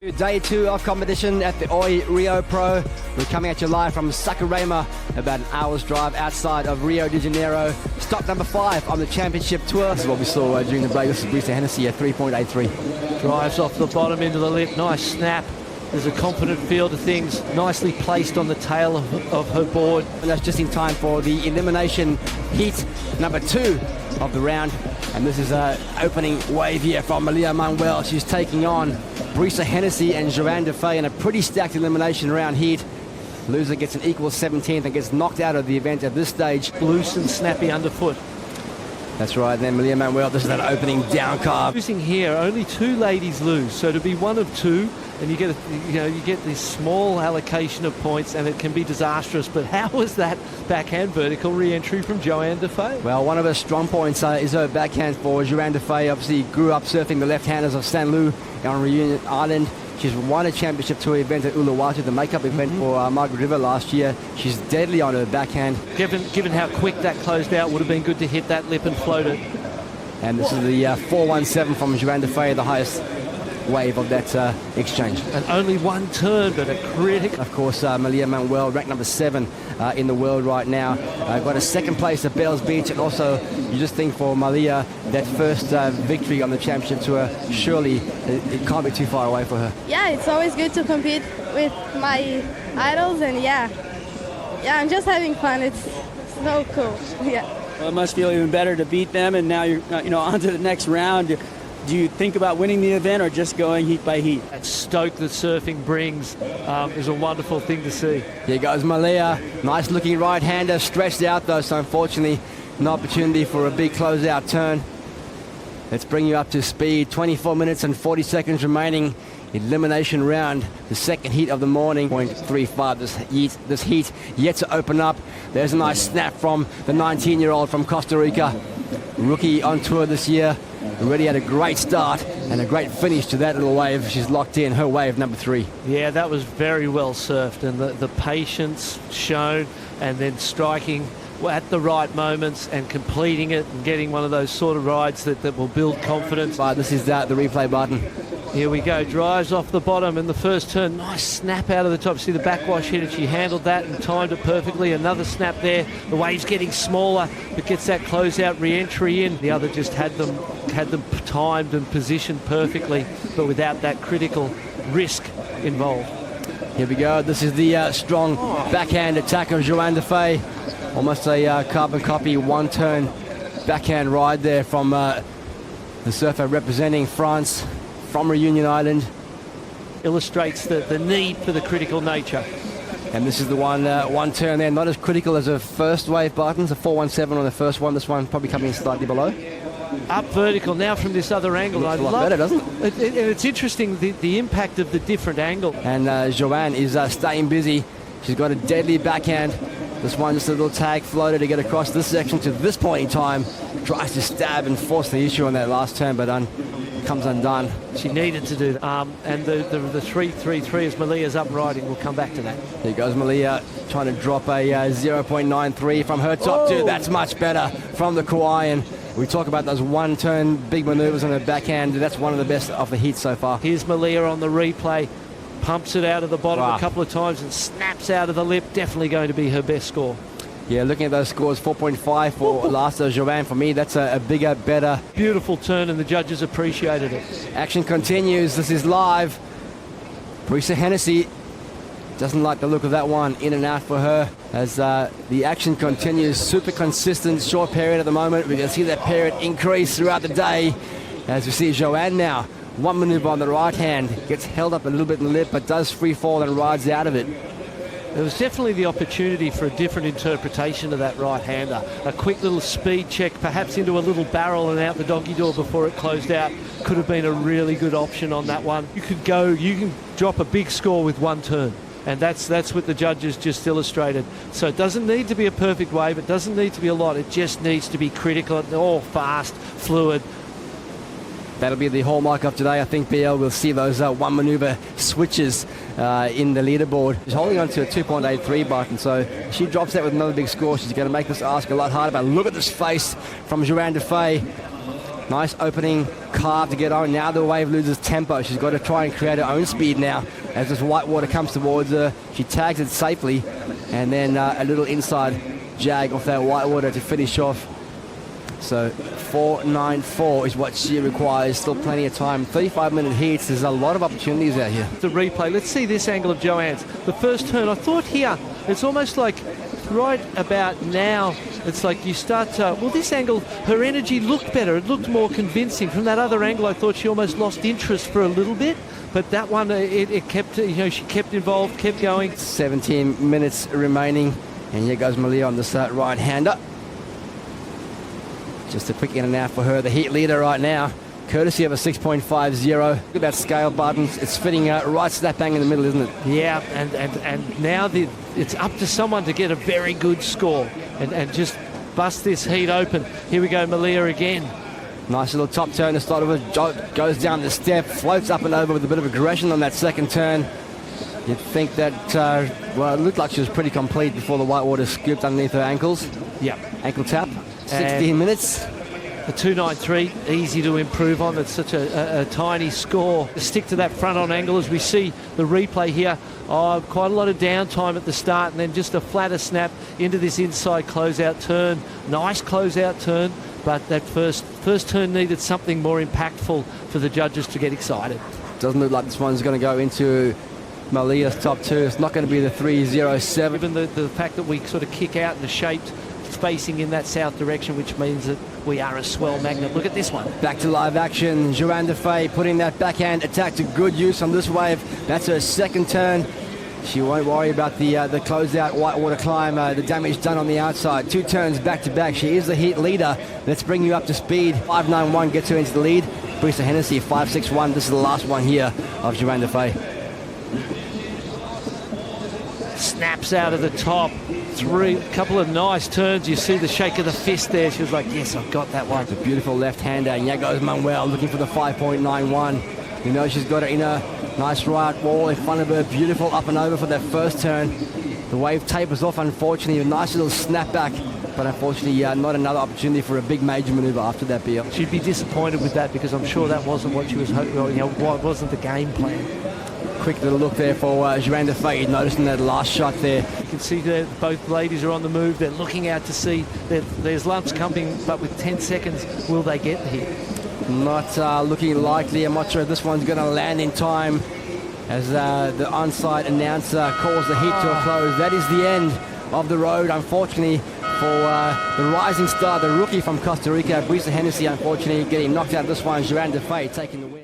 Day 2 of competition at the Oi Rio Pro. We're coming at you live from Saquarema, about an hour's drive outside of Rio de Janeiro. Stop number 5 on the championship tour. This is what we saw during the break. This is Brisa Hennessy at 3.83. Drives off the bottom into the lip. Nice snap. There's a confident feel to things. Nicely placed on the tail of her board. And that's just in time for the elimination heat number 2 of the round. And this is an opening wave here from Manuel. She's taking on Brisa Hennessy and Johanne Defay in a pretty stacked elimination round heat. Loser gets an equal 17th and gets knocked out of the event at this stage. Loose and snappy underfoot. That's right. And then Manuel, this is that opening down carve. Losing here, only 2 ladies lose. So to be one of 2, and you get this small allocation of points, and it can be disastrous. But how was that backhand vertical re-entry from Johanne Defay? Well, one of her strong points is her backhand for Johanne Defay. Obviously grew up surfing the left-handers of St. Louis on Reunion Island. She's won a championship tour event at Uluwatu, the makeup event for Margaret River last year. She's deadly on her backhand. Given how quick that closed out, would have been good to hit that lip and float it. And this is the 4.17 from Johanne Defay, the highest wave of that exchange. And only one turn, but a critic. Of course, Malia Manuel, ranked number 7 in the world right now. Got a second place at Bells Beach, and also you just think for Malia, that first victory on the championship tour, surely it can't be too far away for her. Yeah, it's always good to compete with my idols, and yeah, I'm just having fun. It's so cool. Yeah. Well, it must feel even better to beat them, and now you're on to the next round. Do you think about winning the event or just going heat by heat? That stoke that surfing brings is a wonderful thing to see. Here goes Malia. Nice looking right-hander, stretched out though, so unfortunately an opportunity for a big closeout turn. Let's bring you up to speed. 24 minutes and 40 seconds remaining. Elimination round, the second heat of the morning. 0.35 this heat yet to open up. There's a nice snap from the 19-year-old from Costa Rica. Rookie on tour this year. Already had a great start and a great finish to that little wave. She's locked in her wave number 3. Yeah, that was very well surfed, and the patience shown, and then striking at the right moments and completing it and getting one of those sort of rides that will build confidence. But this is the replay button. Here we go, drives off the bottom in the first turn. Nice snap out of the top. See the backwash hit it. She handled that and timed it perfectly. Another snap there. The wave's getting smaller, but gets that closeout re-entry in. The other just had them timed and positioned perfectly, but without that critical risk involved. Here we go. This is the strong backhand attack of Johanne Defay. Almost a carbon copy, one-turn backhand ride there from the surfer representing France from Reunion Island. Illustrates the need for the critical nature. And this is the one turn there, not as critical as the first wave buttons, a 4.17 on the first one. This one probably coming in slightly below. Up vertical now from this other angle. Looks a lot better, doesn't it? It's interesting, the impact of the different angle. And Johanne is staying busy. She's got a deadly backhand. This one just a little tag floater to get across this section to this point in time. Tries to stab and force the issue on that last turn, but comes undone. She needed to do that. And the 3.33 as Malia's up riding. We'll come back to that. Here goes Malia trying to drop a 0.93 from her top two. That's much better from the Kauaian. We talk about those one-turn big maneuvers on her backhand. That's one of the best of the heat so far. Here's Malia on the replay. Pumps it out of the bottom a couple of times and snaps out of the lip. Definitely going to be her best score. Yeah, looking at those scores, 4.5 for last Johanne. For me, that's a bigger, better. Beautiful turn, and the judges appreciated it. Action continues. This is live. Brisa Hennessy doesn't like the look of that one. In and out for her as the action continues. Super consistent, short period at the moment. We can see that period increase throughout the day as we see Johanne now. One maneuver on the right hand, gets held up a little bit in the lip, but does free fall and rides out of it. There was definitely the opportunity for a different interpretation of that right-hander. A quick little speed check, perhaps into a little barrel and out the doggy door before it closed out. Could have been a really good option on that one. You can drop a big score with one turn. And that's what the judges just illustrated. So it doesn't need to be a perfect wave. It doesn't need to be a lot. It just needs to be critical, all fast, fluid. That'll be the hallmark of today. I think BL will see those one maneuver switches in the leaderboard. She's holding on to a 2.83 button, so she drops that with another big score. She's going to make this ask a lot harder. But look at this face from Johanne Defay. Nice opening carve to get on. Now the wave loses tempo. She's got to try and create her own speed now. As this whitewater comes towards her, she tags it safely. And then a little inside jag off that whitewater to finish off. So 4.94 is what she requires. Still plenty of time. 35-minute heats. There's a lot of opportunities out here. The replay. Let's see this angle of Johanne's. The first turn, I thought here, it's almost like right about now, it's like you start to, well, this angle, her energy looked better. It looked more convincing. From that other angle, I thought she almost lost interest for a little bit. But that one, it kept, she kept involved, kept going. 17 minutes remaining. And here goes Malia on the start right-hander. Just a quick in and out for her, the heat leader right now. Courtesy of a 6.50. Look at that scale button. It's fitting right slap bang in the middle, isn't it? Yeah, and now it's up to someone to get a very good score and just bust this heat open. Here we go, Malia again. Nice little top turn to start with. Goes down the step, floats up and over with a bit of aggression on that second turn. You'd think that, well, it looked like she was pretty complete before the whitewater scooped underneath her ankles. Yeah. Ankle tap. 16 minutes. A 2.93, easy to improve on. It's such a tiny score. Stick to that front-on angle as we see the replay here. Oh, quite a lot of downtime at the start and then just a flatter snap into this inside closeout turn. Nice closeout turn, but that first turn needed something more impactful for the judges to get excited. Doesn't look like this one's going to go into Malia's top two. It's not going to be the 3.07. Even the fact that we sort of kick out in a shaped facing in that south direction, which means that we are a swell magnet. Look at this one. Back to live action. Johanne Defay putting that backhand attack to good use on this wave. That's her second turn. She won't worry about the closeout whitewater climb, the damage done on the outside. 2 turns back to back. She is the heat leader. Let's bring you up to speed. 5.91 gets her into the lead. Brisa Hennessy 5.61. This is the last one here of Johanne Defay. Snaps out of the top. Couple of nice turns. You see the shake of the fist there. She was like, yes, I've got that one. It's a beautiful left-hander. And here goes Manuel looking for the 5.91. You know she's got it in a nice right wall in front of her. Beautiful up and over for that first turn. The wave tapers off, unfortunately. A nice little snapback. But unfortunately, not another opportunity for a big major maneuver after that, Beal. She'd be disappointed with that because I'm sure that wasn't what she was hoping, wasn't the game plan. Quick little look there for Johanne Defay, noticing that last shot there. You can see that both ladies are on the move. They're looking out to see that there's lumps coming, but with 10 seconds, will they get here? Not looking likely. I'm not sure if this one's going to land in time as the on-site announcer calls the heat to a close. That is the end of the road, unfortunately, for the rising star, the rookie from Costa Rica, Brisa Hennessy, unfortunately, getting knocked out of this one. Johanne Defay taking the win.